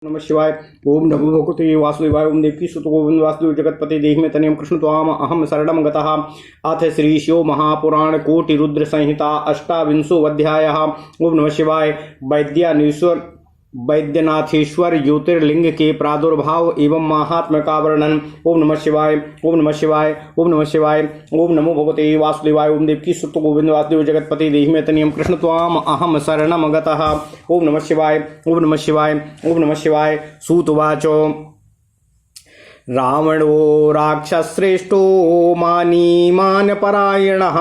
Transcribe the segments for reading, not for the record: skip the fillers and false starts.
नमः शिवाय। ओम नमो भगवते वासुदेवाय। ओम देवकी सुत गोविंद वासुदेव जगतपते देहि में तनियम कृष्ण त्वाम अहम शरणम गतः। अथ श्री शिव महापुराण कोटि रुद्र संहिता अष्टाविंशो अध्यायः। ओम नमः शिवाय। वैद्यनाथेश्वर ज्योतिर्लिंग के प्रादुर्भाव एवं महात्म्य का वर्णन। ओम नमः शिवाय। ओम नमः शिवाय। ओम नमः शिवाय। ओम नमो भगवते वासुदेवाय। ओम देवकी सुत गोविंद वासुदेव जगतपते देहि में तनियम कृष्ण त्वाम अहम शरणम गतः। ओम नमः शिवाय। ओम नमः शिवाय। ओम नमः शिवाय। सूतवाचो रावणो राक्षसश्रेष्ठो मानी मानपरायणः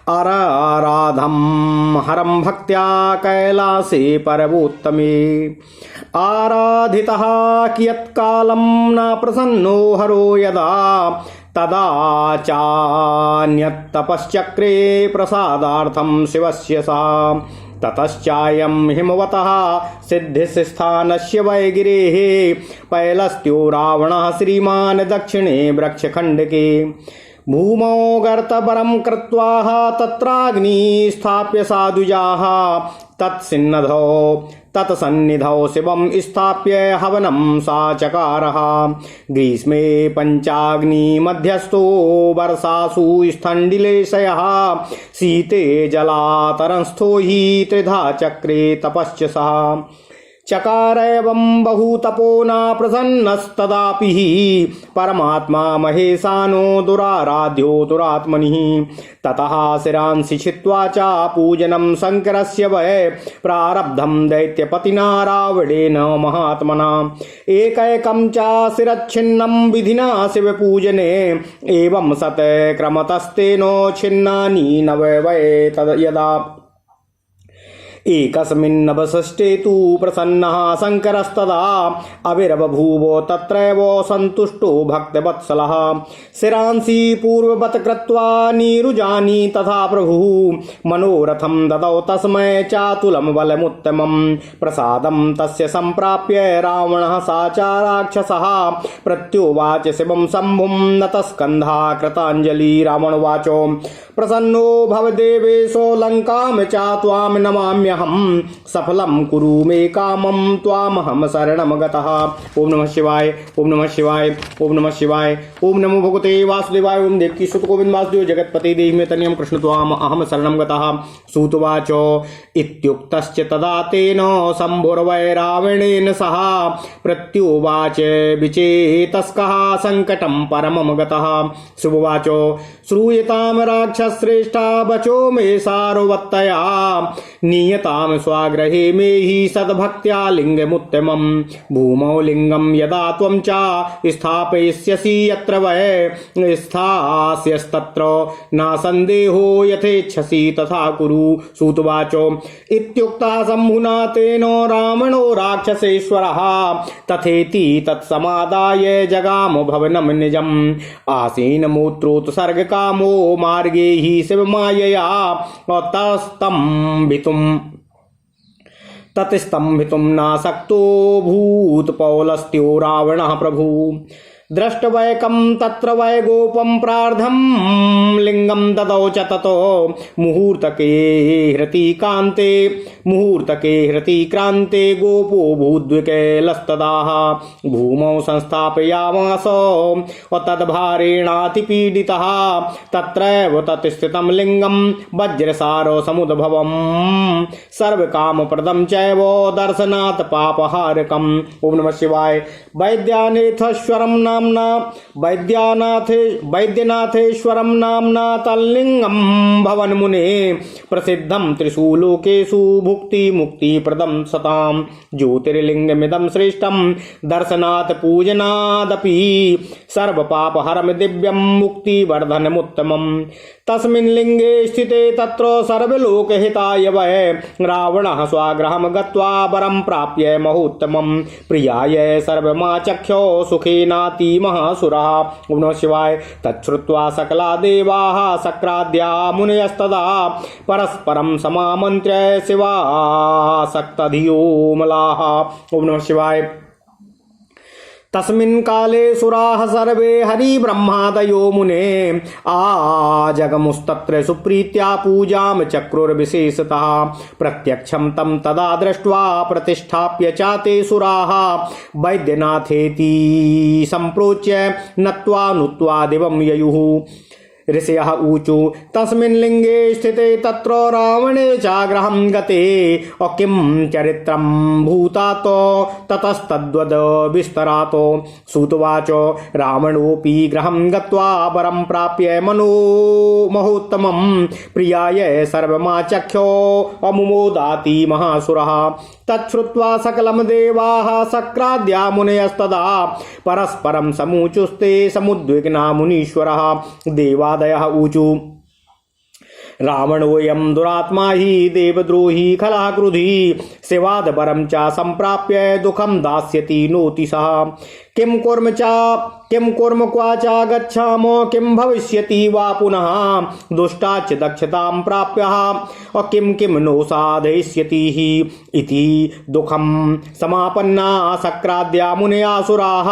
आराधम हरम भक्त्या कैलासे परवोत्तमे आराधितः कियत्कालं न प्रसन्नो हरो यदा तदा चान्यत्तपश्चक्रे प्रसादार्थं शिवस्य सा ततश्चायं हिमवतः सिद्धिस्थानस्य वैगिरेः पैलस्त्यो रावणः श्रीमान् दक्षिणे वृक्षखण्डके भूमौ गर्तपरं कृत्वा तत्राग्नि स्थाप्य साधुजाः तत्सन्निधौ शिवं स्थाप्य हवनं सा चकारः ग्रीष्मे पञ्चाग्नि मध्यस्थो वर्षासु स्थण्डिलेशयः शीते जलातरंस्थो हि त्रिधा चक्रे तपश्च सः चकार एवं बहुतपो न प्रसन्नस्तदापि परमात्मा महेशानो दुराराध्यो दुरात्मनिः ततः शिरांसि छित्त्वा च पूजनं शङ्करस्य वै प्रारब्धं दैत्यपतिना रावणेन महात्मना एकैकं च शिरच्छिन्नं विधिना शिवपूजने एवं सत् क्रमतस्तेनो छिन्नानि न वै तद यदा एकस्मिन्नवशिष्टे तु प्रसन्नः शङ्करस्तदा अविर्बभूव तत्रैव सन्तुष्टो भक्तवत्सलः शिरांसि पूर्ववत् कृत्वा नीरुजानि तथा प्रभुः मनोरथं ददौ तस्मै चातुलं बलमुत्तमं प्रसादं तस्य सम्प्राप्य रावणः सा च राक्षसः प्रत्युवाच शिवं शम्भुं नतस्कन्धा कृताञ्जलि रावणवाचो प्रसन्नो भवदेवेशो लङ्कां च त्वां नमाम्यहं सफलं कुरु मे कामं त्वामहं शरणं गतः। ओम नमः शिवाय। ओम नमः शिवाय। ओम नमः शिवाय। ओम नमो भगवते वासुदेवाय। ओम देवकी सुत गोविंद वासुदेव जगतपते देहि में तनियं कृष्ण त्वाम अहम शरणं गतः। सूतवाचो इत्युक्तश्च तदा तेन शम्भुर्वै रावणेन सह प्रत्युवाच विचेतस्कः सङ्कटं परमं गतः। शुभवाचो श्रूयतां राक्षसश्रेष्ठा वचो मे सार्वत्तया नियतां स्वाग्रहे मे हि सद्भक्त्या लिङ्गमुत्तमं भूमौ लिङ्गं यदा त्वं च स्थापयिष्यसि यत्र वै स्थास्यस्तत्र न सन्देहो यथेच्छसि तथा कुरु। सूतवाचो इत्युक्तः शम्भुना तेन रावणो राक्षसेश्वरः तथेति तत्समादाय जगाम भवनं निजम् आसीनमूत्रोत्सर्गकामो मार्गे हि शिवमायया तत्स्तंभितुं नासक्तो भूतपौलस्त्यो रावणः प्रभु दृष्टवैकं तत्र वै गोपं प्रार्धं लिंगं ददौ च ततो मुहूर्तके हृतिक्रान्ते गोपो भूद्विकैलस्तदाः भूमौ संस्थापयामास तद्भारेणातिपीडितः तत्रैव तत्स्थितं लिंगं वज्रसारो समुद्भवं सर्वकामप्रदं चैव दर्शनात् पापहारकम्। ओम नमः शिवाय। वैद्यनाथेश्वरं नाम्ना तल्लिंगं भवन्मुने प्रसिद्धं त्रिषु लोकेषु भुक्ति मुक्ति प्रदं सतां ज्योतिर्लिंगमिदं श्रेष्ठं दर्शनात् पूजनादपि सर्वपापहरं दिव्यं मुक्तिवर्धनमुत्तमम् तस्मिन् लिंगे स्थिते तत्र सर्वलोकहिताय वै रावणः स्वाग्रहं गत्वा वरं प्राप्य महोत्तमं प्रियाय सर्वमाचख्यो सुखेनातिमहासुरः। ओम नमः शिवाय। तच्छ्रुत्वा सकला देवाः शक्राद्या मुनयस्तदा परस्परं समामन्त्र्य शिवासक्तधियो मलाः। ओम नमः शिवाय। तस्मिन् काले सुराः सर्वे हरिब्रह्मादयो मुने आजगमुस्तत्र सुप्रीत्या पूजां चक्रुर्विशेषतः प्रत्यक्षं तं तदा दृष्ट्वा प्रतिष्ठाप्य चाते सुराः वैद्यनाथेति सम्प्रोच्य नत्वा नुत्वा दिवं ययुः ऋषयः ऊचु तस्मिन् लिंगे स्थिते तत्र रावणे चाग्रहं गते किं चरित्रं भूतातो ततस्तद्वद विस्तरातो सूतवाच रावणोऽपि गृहं गत्वा वरं प्राप्य महोत्तमं प्रियाय सर्वमाचख्यो अमुमोदाति महासुरः तच्छ्रुत्वा सकलं देवाः सक्राद्या मुनयस्तदा परस्परं समूचुस्ते समुद्विग्ना मुनीश्वरः देवादयः ऊचु रावणोऽयं दुरात्मा हि देवद्रोही खलः क्रुधी शिवादपरं च सम्प्राप्य दुःखं दास्यति नोति सः किं कुर्म क्वाचा गच्छामो किं भविष्यति वा पुनः दुष्टाच दक्षतां प्राप्य किं नो साधयिष्यति हि इति दुःखं समापन्ना सक्राद्या मुनयासुराः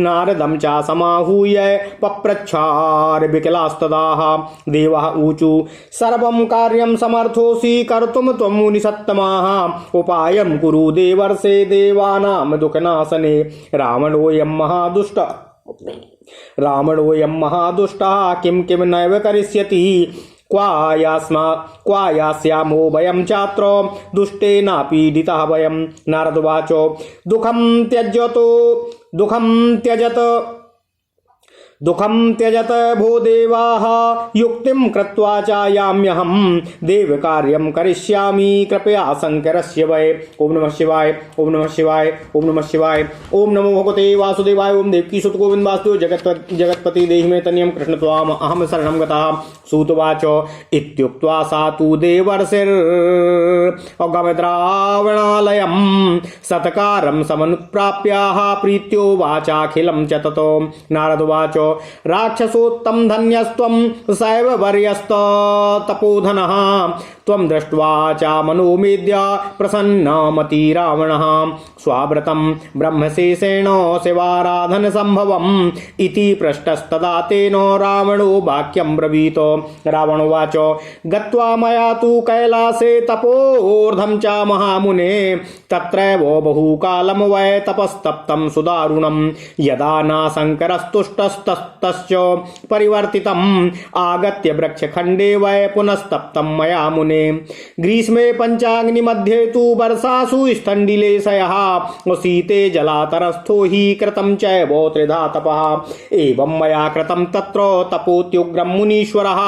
नारदं च समाहूय पप्रच्छार विकलास्तदाः देवः ऊचु सर्वं कार्यं समर्थोऽसि कर्तुं त्वं मुनिसत्तमाः उपायं कुरु देवर्षे देवानां दुःखनाशने रावणोऽयं महादुष्टः किं नैव करिष्यति क्वायास्यामो वयं चात्र दुष्टेनापीडितः वयं नारदवाच दुःखं त्यजत भो देवाः युक्तिं कृत्वा चायाम्यहं देवकार्यं करिष्यामि कृपया शंकरस्य वै। ओम नमः शिवाय ओम नमः शिवाय ओम नमः शिवाय ओम नमो भगवते वासुदेवाय ओम देवकी सुत गोविंद वासुदेव जगत्पति देहि मे तनियं कृष्ण त्वाम अहम शरणं गतः। सूतवाच इत्युक्त्वा सा तु देवर्षिर् अगमद्रावणालयं सत्कारं समनुत्प्राप्याः प्रीत्यो वाचाखिलं च ततो। नारदवाच राक्षसोत्तम धन्यस्त्वं सैव वर्यस्त तपोधनः त्वं दृष्ट्वा च मनोमेद्य प्रसन्नमति रावणः स्वाव्रतं ब्रह्मशेषेण शिवाराधन संभवम् इति पृष्टस्तदा तेन रावणो वाक्यं ब्रवीत। रावणोवाच गत्वा मया तु कैलासे तपोर्धं च महामुने तत्रैव बहुकालं वै तपस्तप्तं सुदारुणं यदा न शङ्करस्तुष्टस्तश्च परिवर्तितम् आगत्य वृक्षखण्डे वै पुनस्तप्तं मया मुने। ग्रीष्मे पंचाग्नि मध्ये तु वर्षासु स्थण्डिलेशयः शीते जलातरस्थो हि कृतं चैव त्रिधा तपः एवं मया कृतं तत्र तपोत्युग्रं मुनीश्वरः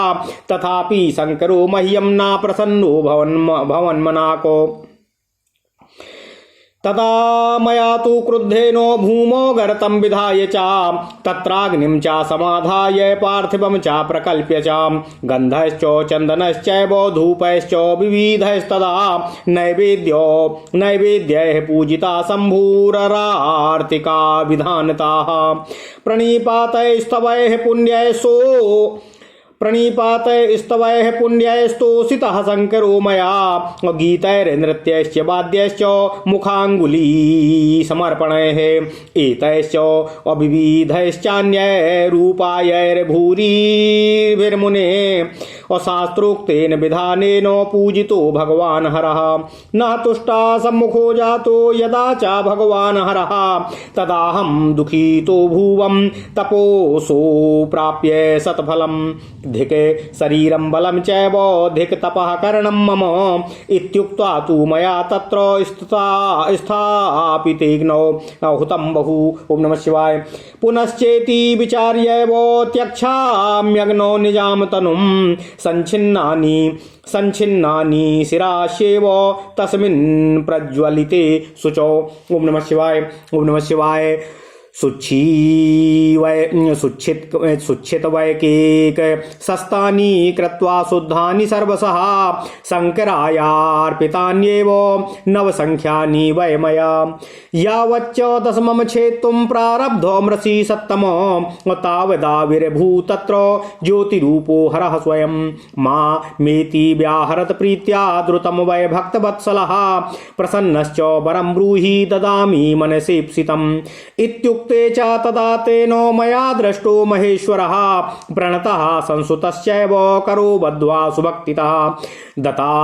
तथापि शङ्करो मह्यं न प्रसन्नो भवन्मनाको। तदा मया तु क्रुद्धेन भूमौ गर्तं विधाय च तत्राग्निं च समाधाय पार्थिवं च प्रकल्प्य च गन्धश्च चन्दनश्चैव धूपैश्च विविधैस्तदा नैवेद्यैः पूजिता शम्भुररार्तिका विधानताः प्रणिपातैस्तवैः पुण्यैस्तोषितः शङ्करो मया गीतैर्नृत्यैश्च वाद्यैश्च मुखाङ्गुली समर्पणैः एतैश्च अविविधैश्चान्यैरूपायैर्भूरिभिर्मुने अशास्त्रोक्तेन विधानेन पूजितो भगवान् हरः न तुष्टा सम्मुखो जातो यदा च भगवान् हरः तदाहं दुःखितो भुवं तपोसो प्राप्य सत्फलम् धिके शरीरं बलं चैव धिक तपः करणं मम इत्युक्त्वा तु मया तत्र स्थापितेऽग्नौ हुतं बहु। ओम नमः शिवाय। पुनश्चेति विचार्यैव त्यक्षाम्यग्नौ निजां तनुं संच्छिन्नानि शिरास्येव तस्मिन् प्रज्वलिते शुचौ। ओम नमः शिवाय ओम नमः शिवाय। सुच्छित वैकेक सस्तानि कृत्वा शुद्धानि सर्वशः शङ्करायार्पितान्येव नवसङ्ख्यानि वै मया यावच्च दशमं छेत्तुं प्रारब्धोऽमृषि सत्तमो तावदाविर्भू तत्र ज्योतिरूपो हरः स्वयं मा मेति व्याहरत प्रीत्या द्रुतं वै भक्तवत्सलः प्रसन्नश्च वरं ब्रूहि ददामि मनसेप्सितम् इत्युक्त्वा युक्ते च तदा तेनो मया दृष्टो महेश्वरः प्रणतः संसुतश्चैव करो बद्ध्वा सुभक्तितः दत्ता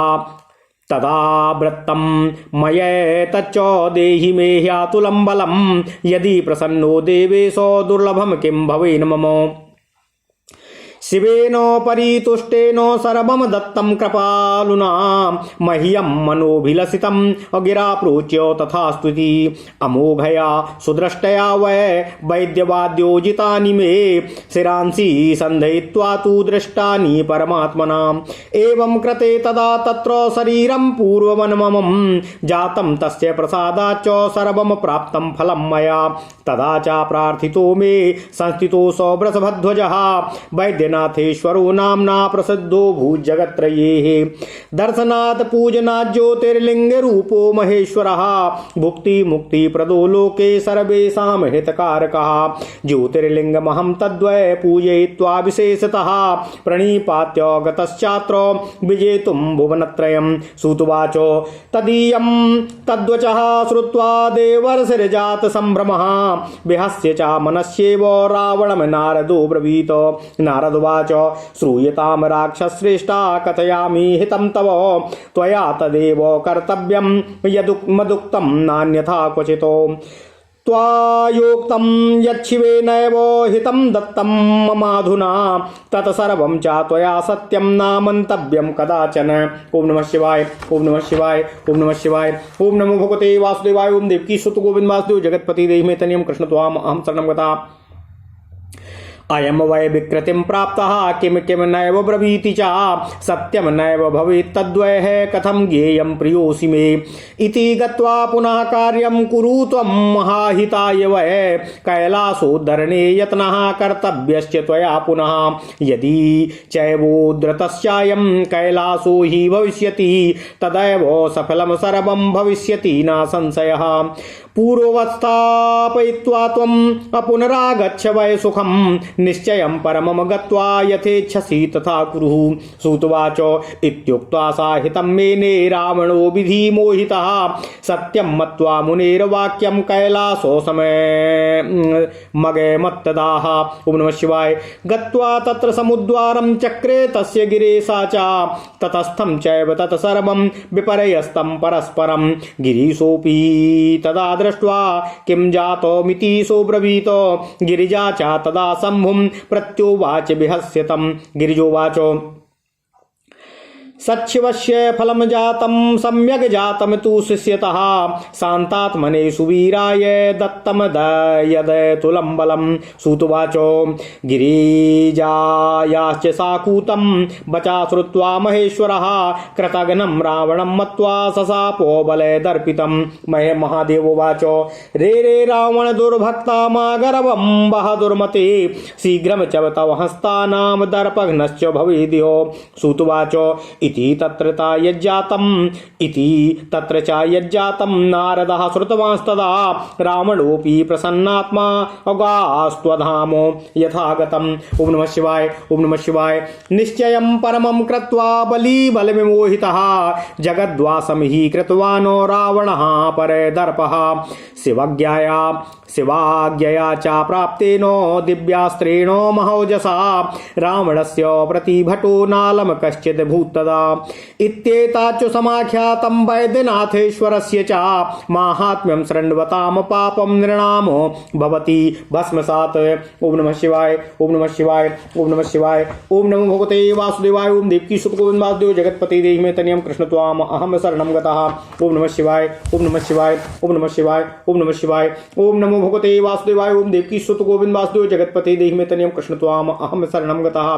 तदा वृत्तं मयैतच्च देहि मे ह्यातुलं बलं यदि प्रसन्नो देवेशो दुर्लभं किं भवेन् मम शिवेन परितुष्टेन सर्वं दत्तं कृपालुना मह्यं मनोभिलसितं गिरा प्रोच्य तथास्तुति अमोघया सुदृष्टया वैद्यवाद्योजितानि मे शिरांसि सन्धयित्वा तु दृष्टानि परमात्मना एवं कृते तदा तत्र शरीरं पूर्ववन्ममं जातं तस्य प्रसादाच्च सर्वं प्राप्तं फलं मया तदा च प्रार्थितो मे संस्थितो सौवृषभध्वजः वैद्यनाथेश्वरो नाम्ना प्रसिद्धो भूजगत्त्रये दर्शनात् पूजनात् ज्योतिर्लिंग रूपो महेश्वरः भुक्ति मुक्ति प्रदो लोके सर्वेषां हितकारकः ज्योतिर्लिंगमहं तद्वै पूजयित्वा विशेषतः प्रणिपात्य गतश्चात्र विजेतुं भुवनत्रयं सूतुवाच तदीयं तद्वचः श्रुत्वा देवर्षिर्जात सम्भ्रमः विहस्य च मनस्येव रावणं नारदो ब्रवीत नारदवाच श्रूयतां राक्षसश्रेष्ठा कथयामि हितं तव त्वया तदेव कर्तव्यं यदुक्तं नान्यथा क्वचित् त्वायोक्तं यच्छिवेनैव हितं दत्तं ममाधुना तत्सर्वं च त्वया सत्यं नामन्तव्यं कदाचन ओम नमः शिवाय ओम नमः शिवाय ओम नमः शिवाय ओम नमो भगवते वासुदेवाय ओम देवकी सुत गोविंद वासुदेव जगतपति देहि तनियम कृष्ण त्वाम अहं शरणं गता अयम वै विकृतिं प्राप्तः किम किम नैव ब्रवीति च सत्यम नैव भवेत् तद्वैः कथं ज्ञेयं प्रियोऽसि मे इति गत्वा पुनः कार्यं कुरु त्वं महाहिताय वै कैलासोद्धरणे यत्नः कर्तव्यश्च त्वया पुनः यदि चैवोद्धृतस्यायं कैलासो हि भविष्यति तदैव सफलं सर्वं भविष्यति न संशयः पूर्वस्थापयित्वा त्वं पुनरागच्छ वै सुखं निश्चयं परमं गत्वा यथेच्छसि तथा कुरु सूतवाच इत्युक्त्वा साहितं मेने रावणो विधि मोहितः सत्यं मत्वा मुनेर्वाक्यं कैलासो समय मगे मत्तदाः ओम नमः शिवाय गत्वा तत्र समुद्वारं चक्रे तस्य गिरेशा च ततस्थं चैव तत्सर्वं विपर्यस्तं परस्परं गिरीशोऽपि तदा दृष्ट्वा किं जातोमिति सोब्रवीत गिरिजा च तदा शम्भुं प्रत्युवाच विहस्यतं गिरिजोवाच सच्छिवस्य फलं जातं सम्यग् जातं तु शिष्यतः शान्तात्मने सुवीराय दत्तं यदतुलं बलं सूतुवाच गिरिजायाश्च साकूतं वचा श्रुत्वा महेश्वरः कृतघ्नं रावणं मत्वा सशापो बले दर्पितं महे महादेवोवाच रे रे रावण दुर्भक्ता मा गर्वं वह दुर्मते शीघ्रं च तव हस्तानां दर्पघ्नश्च भवेद्यो सूतुवाच इति तत्र च यज्जातं नारदः श्रुतवांस्तदा रावणोऽपि प्रसन्नात्मा अगास्त्वधामो यथागतम् ओम नमः शिवाय ओम नमः शिवाय निश्चयं परमं कृत्वा बली बलविमोहितः जगद्वासं हि कृतवानो रावणः परदर्पः शिवाज्ञया च प्राप्तेनो दिव्यास्त्रेण महौजसा रावणस्य प्रतिभटो नालं कश्चित् भूत्तदा इत्येताच्च समाख्यातं वैद्यनाथेश्वरस्य च माहात्म्यं शृण्वतां पापं नृणामो भवति भस्मसात् ओम नमः शिवाय ओम नमः शिवाय ओम नमः शिवाय ओम नमो भगवते वासुदेवाय ओम देवकी सुत गोविंद वासुदेव जगतपति देहि मे तनियम कृष्ण त्वाम अहं शरणं गतः ओम नमः शिवाय ओम नमः शिवाय ओम नमः शिवाय ओम नमः शिवाय ओम नमो भगवते वासुदेवाय ओम देवकी सुत गोविंद वासुदेव जगतपति देहि मे तनियम कृष्ण त्वाम अहं शरणं गतः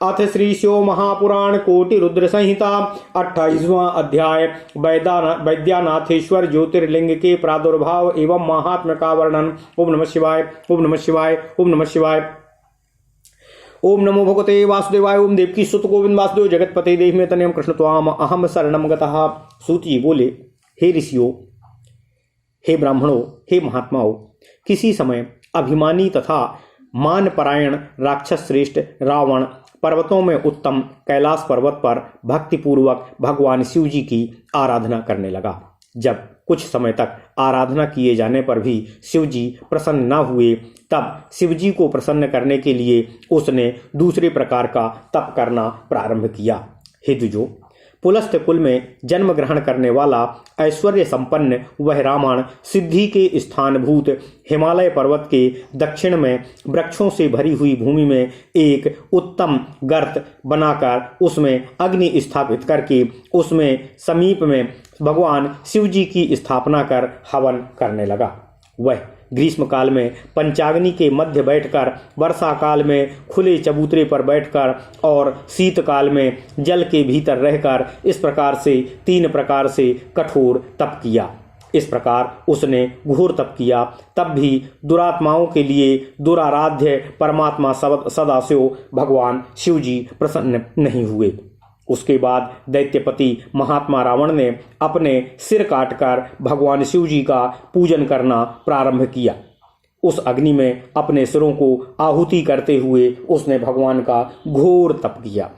अथ श्री शिव महापुराण कोटि रुद्र संहिता 28वां अध्याय वैद्यनाथेश्वर ज्योतिर्लिंग के प्रादुर्भाव एवं महात्म्य का वर्णन। ओम नमः शिवाय ओम नमः शिवाय ओम नमः शिवाय ओम नमो भगवते वासुदेवाय ओम देवकी सुत गोविंद वासुदेव जगतपति देहि मे तनियम कृष्ण त्वाम अहम शरणं गतः। सूत जी बोले, हे ऋषियों, हे ब्राह्मणों, हे महात्माओं, किसी समय अभिमानी तथा मानपरायण राक्षस श्रेष्ठ रावण पर्वतों में उत्तम कैलाश पर्वत पर भक्तिपूर्वक भगवान शिव जी की आराधना करने लगा। जब कुछ समय तक आराधना किए जाने पर भी शिव जी प्रसन्न न हुए, तब शिव जी को प्रसन्न करने के लिए उसने दूसरे प्रकार का तप करना प्रारंभ किया। हे द्विजों, पुलस्त्य कुल में जन्म ग्रहण करने वाला ऐश्वर्य संपन्न वह रावण सिद्धि के स्थानभूत हिमालय पर्वत के दक्षिण में वृक्षों से भरी हुई भूमि में एक उत्तम गर्त बनाकर उसमें अग्नि स्थापित करके उसमें समीप में भगवान शिव जी की स्थापना कर हवन करने लगा। वह ग्रीष्म काल में पंचाग्नि के मध्य बैठकर, वर्षा काल में खुले चबूतरे पर बैठकर और शीतकाल में जल के भीतर रहकर इस प्रकार से 3 प्रकार से कठोर तप किया। इस प्रकार उसने घोर तप किया, तब भी दुरात्माओं के लिए दुराराध्य परमात्मा सदाशिव भगवान शिव जी प्रसन्न नहीं हुए। उसके बाद दैत्यपति महात्मा रावण ने अपने सिर काटकर भगवान शिव जी का पूजन करना प्रारंभ किया। उस अग्नि में अपने सिरों को आहुति करते हुए उसने भगवान का घोर तप किया।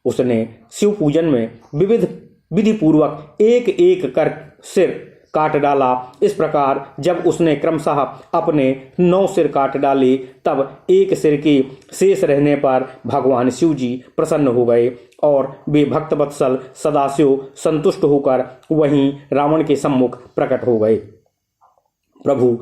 उसने शिव पूजन में विविध विधि पूर्वक एक एक कर सिर काट डाला। इस प्रकार जब उसने क्रमशः अपने 9 सिर काट डाले, तब एक सिर के शेष रहने पर भगवान शिव जी प्रसन्न हो गए और वे भक्तवत्सल सदाशिव संतुष्ट होकर वहीं रावण के सम्मुख प्रकट हो गए। प्रभु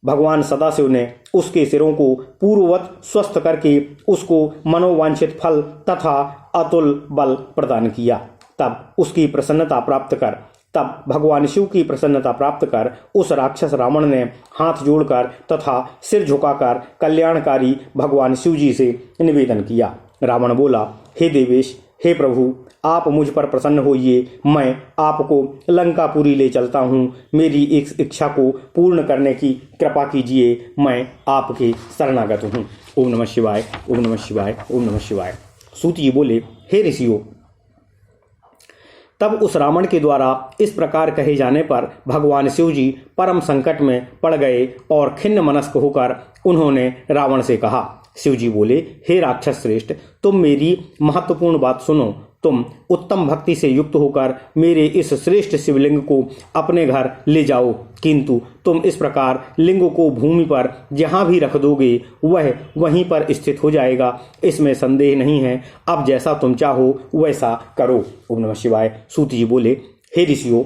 भगवान सदाशिव ने उसके सिरों को पूर्ववत स्वस्थ करके उसको मनोवांछित फल तथा अतुल बल प्रदान किया। तब उसकी प्रसन्नता प्राप्त कर तब भगवान शिव की प्रसन्नता प्राप्त कर उस राक्षस रावण ने हाथ जोड़कर तथा सिर झुकाकर कल्याणकारी भगवान शिव जी से निवेदन किया। रावण बोला, हे देवेश, हे प्रभु, आप मुझ पर प्रसन्न होइए, मैं आपको लंकापुरी ले चलता हूँ। मेरी इस इच्छा को पूर्ण करने की कृपा कीजिए, मैं आपके शरणागत हूँ। ओम नमः शिवाय, ओम नमः शिवाय, ओम नमः शिवाय। सूत जी बोले, हे ऋषियों, तब उस रावण के द्वारा इस प्रकार कहे जाने पर भगवान शिव जी परम संकट में पड़ गए और खिन्न मनस्क होकर उन्होंने रावण से कहा। शिव जी बोले, हे राक्षस श्रेष्ठ, तुम मेरी महत्वपूर्ण बात सुनो। तुम उत्तम भक्ति से युक्त होकर मेरे इस श्रेष्ठ शिवलिंग को अपने घर ले जाओ, किंतु तुम इस प्रकार लिंग को भूमि पर जहाँ भी रख दोगे वह वहीं पर स्थित हो जाएगा, इसमें संदेह नहीं है। अब जैसा तुम चाहो वैसा करो। ओम नमः शिवाय। सूत जी बोले, हे ऋषियों,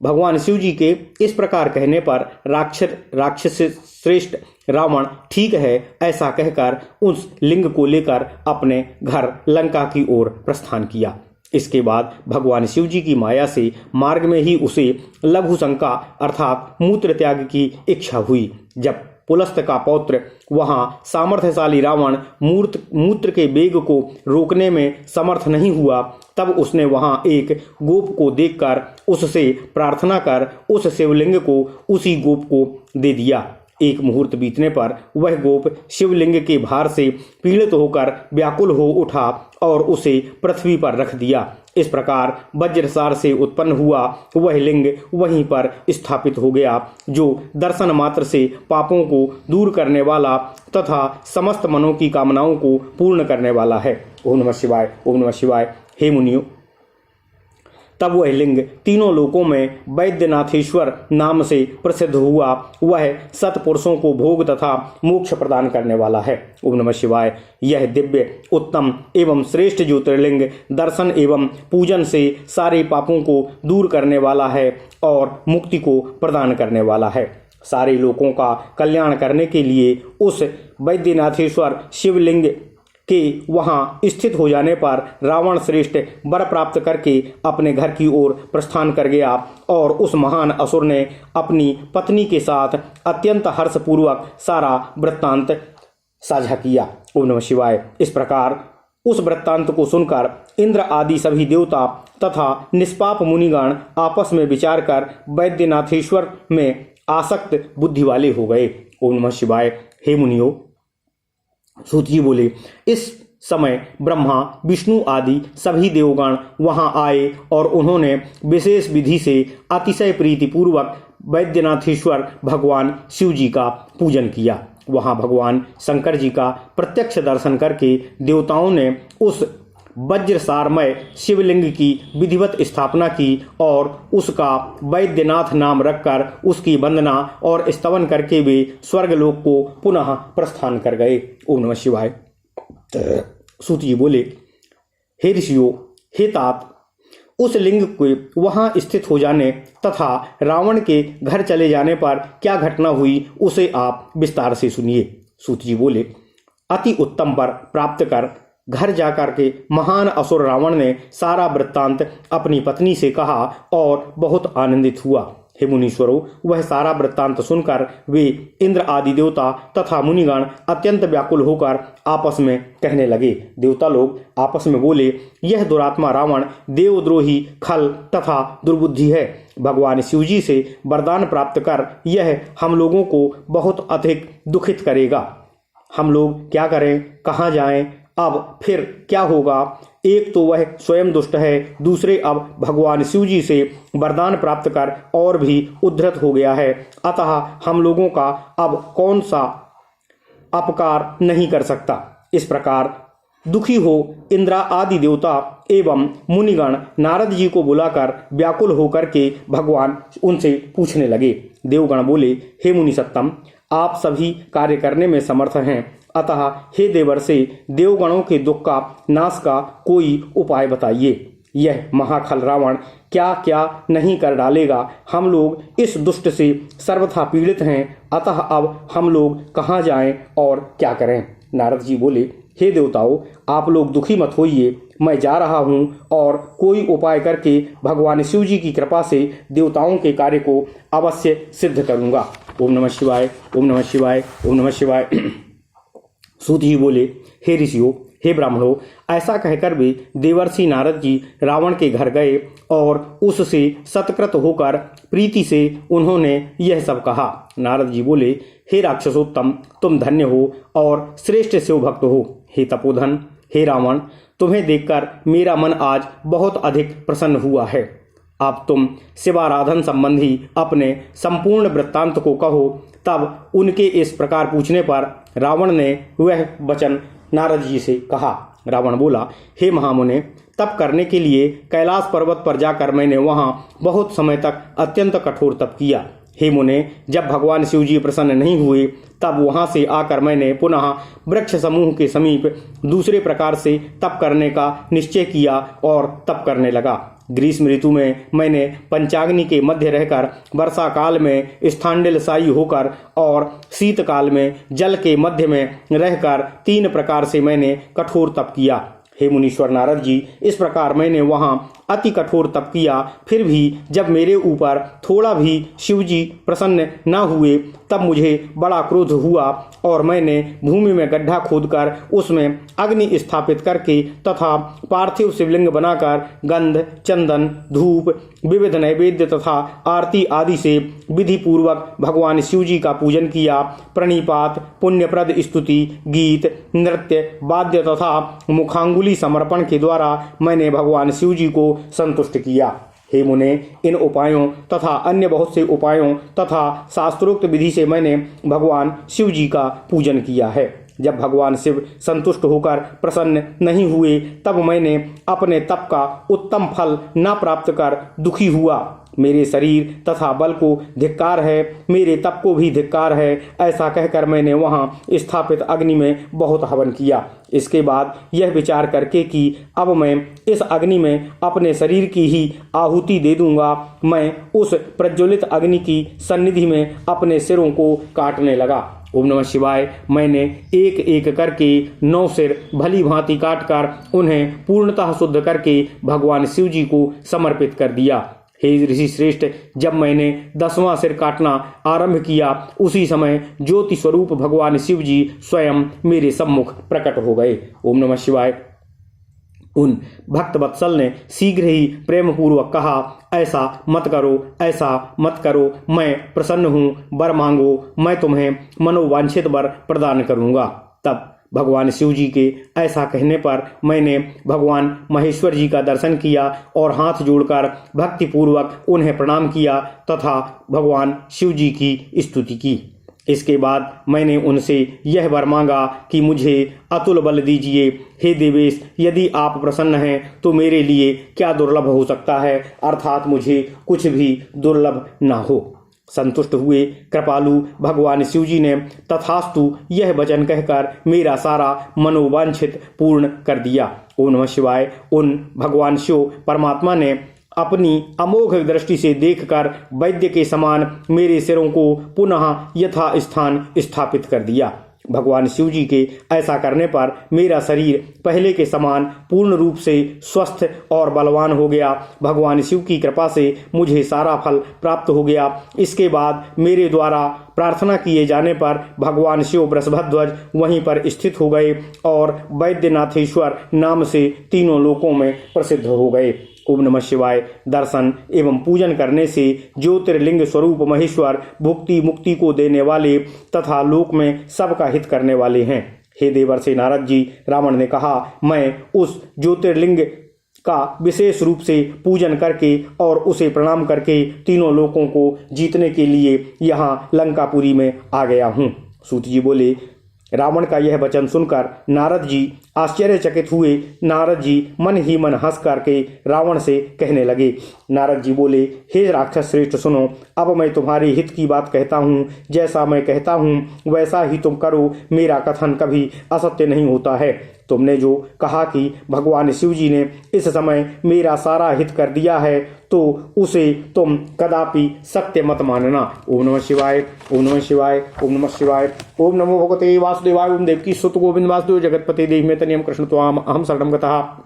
भगवान शिव जी के इस प्रकार कहने पर राक्षस श्रेष्ठ रावण ठीक है ऐसा कहकर उस लिंग को लेकर अपने घर लंका की ओर प्रस्थान किया। इसके बाद भगवान शिव जी की माया से मार्ग में ही उसे लघु शंका अर्थात मूत्र त्याग की इच्छा हुई। जब पुलस्त्य का पौत्र वहां सामर्थ्यशाली रावण मूत्र के वेग को रोकने में समर्थ नहीं हुआ, तब उसने वहां एक गोप को देखकर उससे प्रार्थना कर उस शिवलिंग को उसी गोप को दे दिया। एक मुहूर्त बीतने पर वह गोप शिवलिंग के भार से पीड़ित होकर व्याकुल हो उठा और उसे पृथ्वी पर रख दिया। इस प्रकार वज्रसार से उत्पन्न हुआ वह लिंग वहीं पर स्थापित हो गया, जो दर्शन मात्र से पापों को दूर करने वाला तथा समस्त मनों की कामनाओं को पूर्ण करने वाला है। ओम नमः शिवाय, ओम नमः शिवाय। हे मुनियों, तब वह लिंग तीनों लोकों में वैद्यनाथेश्वर नाम से प्रसिद्ध हुआ। वह सत्पुरुषों को भोग तथा मोक्ष प्रदान करने वाला है। ओम नमः शिवाय। यह दिव्य उत्तम एवं श्रेष्ठ ज्योतिर्लिंग दर्शन एवं पूजन से सारे पापों को दूर करने वाला है और मुक्ति को प्रदान करने वाला है। सारे लोगों का कल्याण करने के लिए उस वैद्यनाथेश्वर शिवलिंग के वहां स्थित हो जाने पर रावण श्रेष्ठ वर प्राप्त करके अपने घर की ओर प्रस्थान कर गया और उस महान असुर ने अपनी पत्नी के साथ अत्यंत हर्षपूर्वक सारा वृत्तांत साझा किया। ओम नमः शिवाय। इस प्रकार उस वृत्तांत को सुनकर इंद्र आदि सभी देवता तथा निष्पाप मुनिगण आपस में विचार कर वैद्यनाथेश्वर में आसक्त बुद्धि वाले हो गए। ओम नमः शिवाय। हे मुनियों, सूत जी बोले, इस समय ब्रह्मा विष्णु आदि सभी देवगण वहां आए और उन्होंने विशेष विधि से अतिशय प्रीतिपूर्वक वैद्यनाथेश्वर भगवान शिव जी का पूजन किया। वहां भगवान शंकर जी का प्रत्यक्ष दर्शन करके देवताओं ने उस वज्रसारमय शिवलिंग की विधिवत स्थापना की और उसका वैद्यनाथ नाम रखकर उसकी वंदना और स्तवन करके वे स्वर्गलोक को पुनः प्रस्थान कर गए। ओम नमः शिवाय। सूत जी बोले, हे ऋषियों, हे तात, उस लिंग के वहां स्थित हो जाने तथा रावण के घर चले जाने पर क्या घटना हुई उसे आप विस्तार से सुनिए। सूत जी बोले, अति उत्तम वर प्राप्त कर घर जाकर के महान असुर रावण ने सारा वृत्तांत अपनी पत्नी से कहा और बहुत आनंदित हुआ। हे मुनीश्वरों, वह सारा वृत्तांत सुनकर वे इंद्र आदि देवता तथा मुनिगण अत्यंत व्याकुल होकर आपस में कहने लगे। देवता लोग आपस में बोले, यह दुरात्मा रावण देवद्रोही, खल तथा दुर्बुद्धि है। भगवान शिवजी से वरदान प्राप्त कर यह हम लोगों को बहुत अधिक दुखित करेगा। हम लोग क्या करें, कहाँ जाएं, अब फिर क्या होगा? एक तो वह स्वयं दुष्ट है, दूसरे अब भगवान शिवजी से वरदान प्राप्त कर और भी उद्धत हो गया है। अतः हम लोगों का अब कौन सा अपकार नहीं कर सकता। इस प्रकार दुखी हो इंद्रा आदि देवता एवं मुनिगण नारद जी को बुलाकर व्याकुल होकर के भगवान उनसे पूछने लगे। देवगण बोले, हे मुनि सत्तम, आप सभी कार्य करने में समर्थ हैं, अतः हे देवर्षि, देवगणों के दुख का नाश का कोई उपाय बताइए। यह महाखल रावण क्या क्या नहीं कर डालेगा। हम लोग इस दुष्ट से सर्वथा पीड़ित हैं, अतः अब हम लोग कहाँ जाएं और क्या करें? नारद जी बोले, हे देवताओं, आप लोग दुखी मत होइए, मैं जा रहा हूँ और कोई उपाय करके भगवान शिव जी की कृपा से देवताओं के कार्य को अवश्य सिद्ध करूँगा। ओम नमः शिवाय, ओम नमः शिवाय, ओम नमः शिवाय। सूत जी बोले, हे ऋषियों, हे ब्राह्मणों, ऐसा कहकर वे देवर्षि नारद जी रावण के घर गए और उससे सत्कृत होकर प्रीति से उन्होंने यह सब कहा। नारद जी बोले, हे राक्षसोत्तम, तुम धन्य हो और श्रेष्ठ शिव भक्त हो। हे तपोधन, हे रावण, तुम्हें देखकर मेरा मन आज बहुत अधिक प्रसन्न हुआ है। अब तुम शिवाराधन संबंधी अपने संपूर्ण वृत्तांत को कहो। तब उनके इस प्रकार पूछने पर रावण ने वह वचन नारद जी से कहा। रावण बोला, हे महामुने, तप करने के लिए कैलाश पर्वत पर जाकर मैंने वहां बहुत समय तक अत्यंत कठोर तप किया। हे मुने, जब भगवान शिव जी प्रसन्न नहीं हुए तब वहां से आकर मैंने पुनः वृक्ष समूह के समीप दूसरे प्रकार से तप करने का निश्चय किया और तप करने लगा। ग्रीष्म ऋतु में मैंने पंचाग्नि के मध्य रहकर, वर्षा काल में स्थांडिलशायी होकर और शीतकाल में जल के मध्य में रहकर 3 प्रकार से मैंने कठोर तप किया। हे मुनीश्वर नारद जी, इस प्रकार मैंने वहां अति कठोर तप किया, फिर भी जब मेरे ऊपर थोड़ा भी शिवजी प्रसन्न न हुए तब मुझे बड़ा क्रोध हुआ और मैंने भूमि में गड्ढा खोदकर उसमें अग्नि स्थापित करके तथा पार्थिव शिवलिंग बनाकर गंध, चंदन, धूप, विविध नैवेद्य तथा आरती आदि से विधि पूर्वक भगवान शिवजी का पूजन किया। प्रणिपात, पुण्यप्रद स्तुति, गीत, नृत्य, वाद्य तथा मुखांगुली समर्पण के द्वारा मैंने भगवान शिवजी को संतुष्ट किया। हे मुने, इन उपायों तथा अन्य बहुत से उपायों तथा शास्त्रोक्त विधि से मैंने भगवान शिव जी का पूजन किया है। जब भगवान शिव संतुष्ट होकर प्रसन्न नहीं हुए तब मैंने अपने तप का उत्तम फल न प्राप्त कर दुखी हुआ। मेरे शरीर तथा बल को धिक्कार है, मेरे तप को भी धिक्कार है। ऐसा कहकर मैंने वहां स्थापित अग्नि में बहुत हवन किया। इसके बाद यह विचार करके कि अब मैं इस अग्नि में अपने शरीर की ही आहुति दे दूंगा, मैं उस प्रज्वलित अग्नि की सन्निधि में अपने सिरों को काटने लगा। ओम नमः शिवाय। मैंने एक एक करके 9 सिर भली भांति काटकर उन्हें पूर्णतः शुद्ध करके भगवान शिव जी को समर्पित कर दिया। हे ऋषि श्रेष्ठ, जब मैंने 10वां सिर काटना आरंभ किया उसी समय ज्योति स्वरूप भगवान शिव जी स्वयं मेरे सम्मुख प्रकट हो गए। ओम नमः शिवाय। उन भक्त वत्सल ने शीघ्र ही प्रेम पूर्वक कहा, ऐसा मत करो, ऐसा मत करो, मैं प्रसन्न हूँ, वर मांगो, मैं तुम्हें मनोवांछित वर प्रदान करूँगा। तब भगवान शिव जी के ऐसा कहने पर मैंने भगवान महेश्वर जी का दर्शन किया और हाथ जोड़कर भक्ति पूर्वक उन्हें प्रणाम किया तथा भगवान शिव जी की स्तुति की। इसके बाद मैंने उनसे यह वर मांगा कि मुझे अतुल बल दीजिए। हे देवेश, यदि आप प्रसन्न हैं तो मेरे लिए क्या दुर्लभ हो सकता है, अर्थात मुझे कुछ भी दुर्लभ न हो। संतुष्ट हुए कृपालु भगवान शिवजी ने तथास्तु यह वचन कहकर मेरा सारा मनोवांछित पूर्ण कर दिया। ओम नमः शिवाय। उन भगवान शिव परमात्मा ने अपनी अमोघ दृष्टि से देखकर वैद्य के समान मेरे सिरों को पुनः यथा स्थान स्थापित कर दिया। भगवान शिव जी के ऐसा करने पर मेरा शरीर पहले के समान पूर्ण रूप से स्वस्थ और बलवान हो गया। भगवान शिव की कृपा से मुझे सारा फल प्राप्त हो गया। इसके बाद मेरे द्वारा प्रार्थना किए जाने पर भगवान शिव वृषभध्वज वहीं पर स्थित हो गए और वैद्यनाथेश्वर नाम से तीनों लोकों में प्रसिद्ध हो गए। ओम नमः शिवाय। दर्शन एवं पूजन करने से ज्योतिर्लिंग स्वरूप महेश्वर भुक्ति मुक्ति को देने वाले तथा लोक में सबका हित करने वाले हैं। हे देवर्षि नारद जी, रावण ने कहा, मैं उस ज्योतिर्लिंग का विशेष रूप से पूजन करके और उसे प्रणाम करके तीनों लोकों को जीतने के लिए यहाँ लंकापुरी में आ गया हूँ। सूत जी बोले, रावण का यह वचन सुनकर नारद जी आश्चर्यचकित हुए। नारद जी मन ही मन हंस करके रावण से कहने लगे। नारद जी बोले, हे राक्षस श्रेष्ठ, सुनो, अब मैं तुम्हारे हित की बात कहता हूँ। जैसा मैं कहता हूँ वैसा ही तुम करो। मेरा कथन कभी असत्य नहीं होता है। तुमने जो कहा कि भगवान शिव जी ने इस समय मेरा सारा हित कर दिया है, तो उसे तुम कदापि सत्य मत मानना। ओम नमः शिवाय। ओम नमः शिवाय। ओम नमः शिवाय। ओम नमो भगवते वासुदेवाय। ओम देवकी सुत गोविंद वासुदेव जगतपते देहि में तनियम कृष्ण त्वाम अहम शरणं गतः।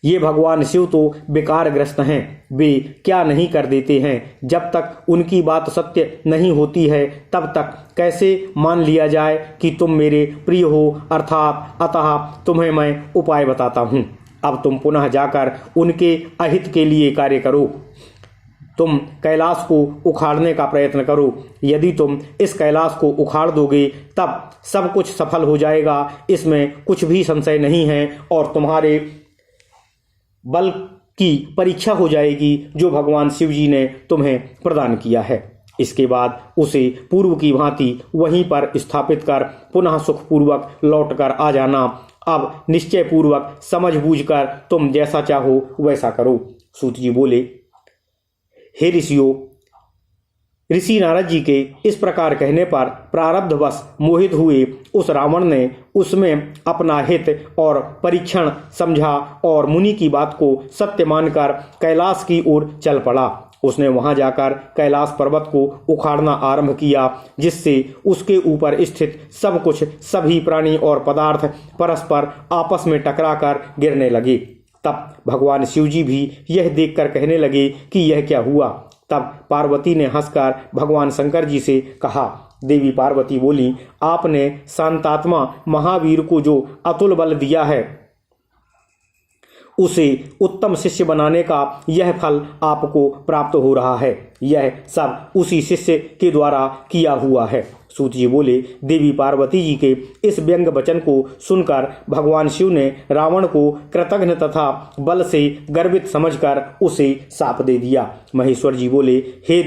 ये भगवान शिव तो विकारग्रस्त हैं। वे क्या नहीं कर देते हैं। जब तक उनकी बात सत्य नहीं होती है तब तक कैसे मान लिया जाए कि तुम मेरे प्रिय हो। अर्थात अतः तुम्हें मैं उपाय बताता हूँ। अब तुम पुनः जाकर उनके अहित के लिए कार्य करो। तुम कैलाश को उखाड़ने का प्रयत्न करो। यदि तुम इस कैलाश को उखाड़ दोगे तब सब कुछ सफल हो जाएगा, इसमें कुछ भी संशय नहीं है, और तुम्हारे बल की परीक्षा हो जाएगी जो भगवान शिव जी ने तुम्हें प्रदान किया है। इसके बाद उसे पूर्व की भांति वहीं पर स्थापित कर पुनः सुखपूर्वक लौटकर आ जाना। अब निश्चय पूर्वक समझ बूझकर तुम जैसा चाहो वैसा करो। सूत जी बोले, हे ऋषियों, ऋषि नारद जी के इस प्रकार कहने पर प्रारब्धवश मोहित हुए उस रावण ने उसमें अपना हित और परीक्षण समझा और मुनि की बात को सत्य मानकर कैलाश की ओर चल पड़ा। उसने वहां जाकर कैलाश पर्वत को उखाड़ना आरंभ किया, जिससे उसके ऊपर स्थित सब कुछ, सभी प्राणी और पदार्थ परस्पर आपस में टकराकर गिरने लगे। तब भगवान शिवजी भी यह देखकर कहने लगे कि यह क्या हुआ। तब पार्वती ने हंसकर भगवान शंकर जी से कहा। देवी पार्वती बोली, आपने शांतात्मा महावीर को जो अतुल बल दिया है, उसे उत्तम शिष्य बनाने का यह फल आपको प्राप्त हो रहा है। यह सब उसी शिष्य के द्वारा किया हुआ है। सूत जी बोले, देवी पार्वती जी के इस व्यंग वचन को सुनकर भगवान शिव ने रावण को कृतघ्न तथा बल से गर्वित समझकर उसे शाप दे दिया। महेश्वर जी बोले, हे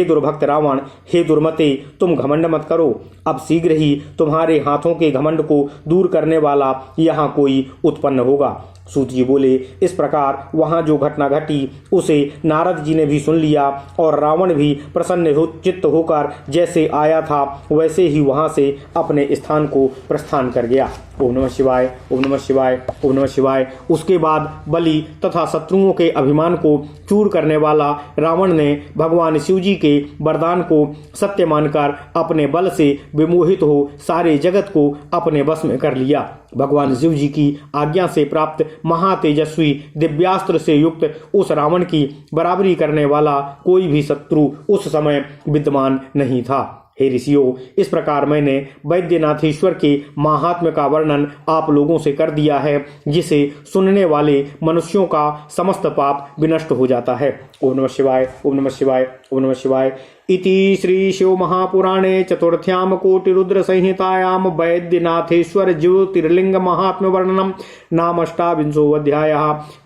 दुर्भक्त रावण, हे दुर्मते, तुम घमंड मत करो। अब शीघ्र ही तुम्हारे हाथों के घमंड को दूर करने वाला यहाँ कोई उत्पन्न होगा। सूत जी बोले, इस प्रकार वहां जो घटना घटी उसे नारद जी ने भी सुन लिया और रावण भी प्रसन्न चित्त होकर जैसे आया था वैसे ही वहां से अपने स्थान को प्रस्थान कर गया। ओम नमः शिवाय। ओम नमः शिवाय। ओम नमः शिवाय। उसके बाद बलि तथा शत्रुओं के अभिमान को चूर करने वाला रावण ने भगवान शिव जी के वरदान को सत्य मानकर अपने बल से विमोहित हो सारे जगत को अपने वश में कर लिया। भगवान शिव जी की आज्ञा से प्राप्त महातेजस्वी दिव्यास्त्र से युक्त उस रावण की बराबरी करने वाला कोई भी शत्रु उस समय विद्यमान नहीं था। हे ऋषियों, इस प्रकार मैंने वैद्यनाथेश्वर के महात्म्य का वर्णन आप लोगों से कर दिया है, जिसे सुनने वाले मनुष्यों का समस्त पाप विनष्ट हो जाता है। ओम नमः शिवाय। ओम नमः शिवाय। ओम नमः शिवाय। इति श्री शिव महापुराणे चतुर्थ्याम कोटिरुद्र संहितायाम वैद्यनाथेश्वर ज्योतिर्लिंग महात्म्य वर्णनम नाम 28वां अध्याय।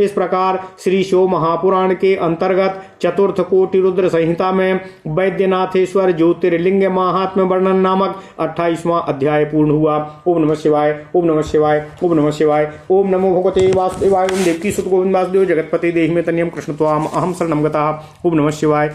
इस प्रकार श्री शिव महापुराण के अंतर्गत चतुर्थ कोटिरुद्र संहिता में वैद्यनाथेश्वर ज्योतिर्लिंग महात्म्य वर्णन नामक 28वां अध्याय पूर्ण हुआ। ओम नमः शिवाय, ओम नमः शिवाय, ओम नमः शिवाय। ओम नमो भगवते वासुदेवाय। ओम देवकी सुत गोविंद वासुदेव जगतपति देहि में तनियम कृष्ण त्वाम अहम शरणम गतः। ओम नमः शिवाय।